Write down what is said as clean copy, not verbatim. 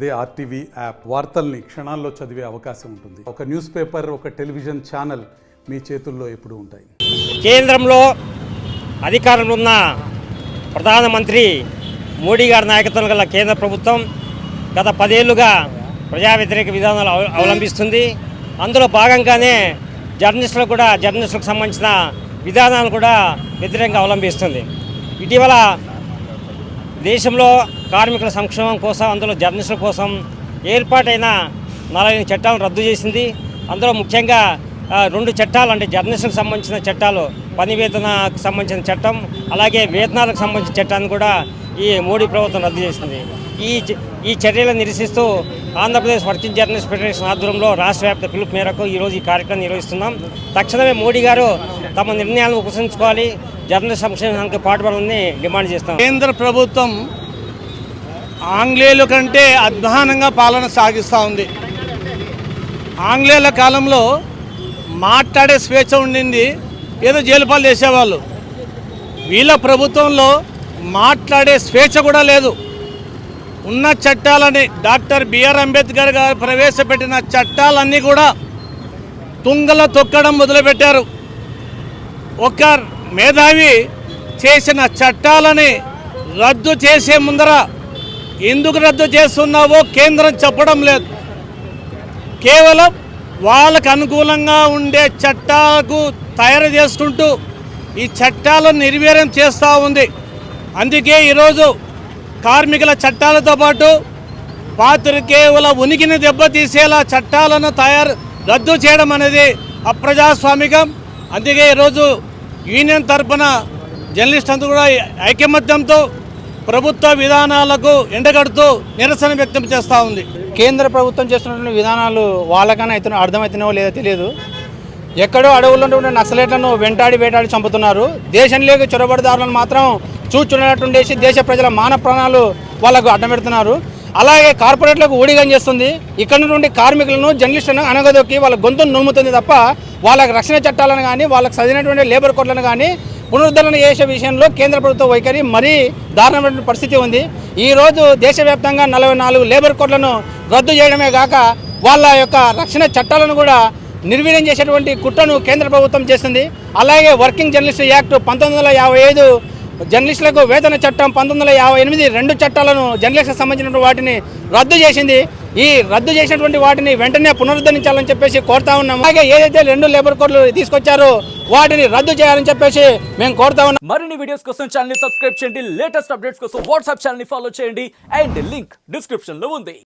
అదే RTV app వార్తల్ని క్షణాల్లో చదివే అవకాశం ఉంటుంది. ఒక న్యూస్ పేపర్, ఒక టెలివిజన్ ఛానల్ మీ చేతుల్లో ఎప్పుడూ ఉంటాయి. కేంద్రంలో అధికారంలో ఉన్న ప్రధానమంత్రి మోడీ గారి నాయకత్వం గల కేంద్ర ప్రభుత్వం గత 10 ఏళ్లుగా ప్రజా వ్యతిరేక విధానాలు అవలంబిస్తుంది. అందులో భాగంగానే జర్నలిస్టులకు సంబంధించిన విధానాలు కూడా వ్యతిరేకంగా అవలంబిస్తుంది. ఇటీవల దేశంలో కార్మికుల సంక్షేమం కోసం, అందులో జర్నలిస్టుల కోసం ఏర్పాటైన 40 చట్టాలను రద్దు చేసింది. అందులో ముఖ్యంగా 2 చట్టాలు, అంటే జర్నలిస్టులకు సంబంధించిన చట్టాలు, పని వేతనకు సంబంధించిన చట్టం, అలాగే వేతనాలకు సంబంధించిన చట్టాన్ని కూడా ఈ మోడీ ప్రభుత్వం రద్దు చేసింది. ఈ చర్యలను నిరసిస్తూ ఆంధ్రప్రదేశ్ వర్కింగ్ జర్నలిస్ట్ ఫెడరేషన్ ఆధ్వర్యంలో రాష్ట్ర వ్యాప్త పిలుపు మేరకు ఈరోజు ఈ కార్యక్రమం నిర్వహిస్తున్నాం. తక్షణమే మోడీ గారు తమ నిర్ణయాలను ఉపసంచుకోవాలి, జర్నలిస్ట్ సంక్షేమానికి పాటుపడాలని డిమాండ్ చేస్తాం. కేంద్ర ప్రభుత్వం ఆంగ్లేయుల కంటే అధ్వానంగా పాలన సాగిస్తూ ఉంది. ఆంగ్లేయుల కాలంలో మాట్లాడే స్వేచ్ఛ ఉండింది, ఏదో జైలుపాలు చేసేవాళ్ళు. వీళ్ళ ప్రభుత్వంలో మాట్లాడే స్వేచ్ఛ కూడా లేదు. ఉన్న చట్టాలని డాక్టర్ బిఆర్ అంబేద్కర్ గారు ప్రవేశపెట్టిన చట్టాలన్నీ కూడా తుంగలో తొక్కడం మొదలుపెట్టారు. ఒక మేధావి చేసిన చట్టాలని రద్దు చేసే ముందర ఎందుకు రద్దు చేస్తున్నావో కేంద్రం చెప్పడం లేదు. కేవలం వాళ్ళకు అనుకూలంగా ఉండే చట్టాలకు తయారు చేసుకుంటూ ఈ చట్టాలను నిర్వీర్యం చేస్తూ ఉంది. అందుకే ఈరోజు కార్మికుల చట్టాలతో పాటు పాత్రికేయుల ఉనికిని దెబ్బతీసేలా చట్టాలను రద్దు చేయడం అనేది అప్రజాస్వామికం. అందుకే ఈరోజు యూనియన్ తరఫున జర్నలిస్ట్ అంతా కూడా ఐకమత్యంతో ప్రభుత్వ విధానాలకు ఎండగడుతూ నిరసన వ్యక్తం చేస్తూ ఉంది. కేంద్ర ప్రభుత్వం చేస్తున్నటువంటి విధానాలు వాళ్ళకన్నా అయితే అర్థమవుతున్నావో లేదో తెలియదు. ఎక్కడో అడవుల్లో ఉండే నక్సలైట్లను వేటాడి చంపుతున్నారు. దేశంలోకి చొరబడిదారులను మాత్రం చూచున్నట్టుండేసి దేశ ప్రజల మాన ప్రాణాలు వాళ్ళకు అడ్డం పెడుతున్నారు. అలాగే కార్పొరేట్లకు ఊడిగం చేస్తుంది. ఇక్కడ నుండి కార్మికులను, జర్నలిస్టులను అనగదొక్కి వాళ్ళ గొంతును నులుముతుంది తప్ప వాళ్ళకి రక్షణ చట్టాలను కానీ, వాళ్ళకి చదివినటువంటి లేబర్ కోడ్లను కానీ పునరుద్ధరణ చేసే విషయంలో కేంద్ర ప్రభుత్వ వైఖరి మరీ దారుణమైన పరిస్థితి ఉంది. ఈరోజు దేశవ్యాప్తంగా 44 లేబర్ కోడ్లను రద్దు చేయడమే కాక వాళ్ళ యొక్క రక్షణ చట్టాలను కూడా నిర్వీర్యం చేసేటువంటి కుట్రను కేంద్ర ప్రభుత్వం చేస్తుంది. అలాగే వర్కింగ్ జర్నలిస్ట్ యాక్ట్ 1955, జర్నలిస్టులకు వేతన చట్టం 1958, 2 చట్టాలను జర్నలిస్టులకు సంబంధించిన వాటిని రద్దు చేసింది. ఈ రద్దు చేసినటువంటి వాటిని వెంటనే పునరుద్ధరించాలని చెప్పేసి కోరుతా ఉన్నాం. అలాగే ఏదైతే 2 లేబర్ కోడ్లు తీసుకొచ్చారో వాటిని రద్దు చేయాలని చెప్పేసి మేము కోరుతా ఉన్నాం. మరిన్ని వీడియోస్ కోసం ఛానల్ ని సబ్స్క్రైబ్ చేయండి, లేటెస్ట్ అప్డేట్స్ కోసం వాట్సాప్ ఛానల్ ని ఫాలో చేయండి, అండ్ లింక్ డిస్క్రిప్షన్ లో ఉంది.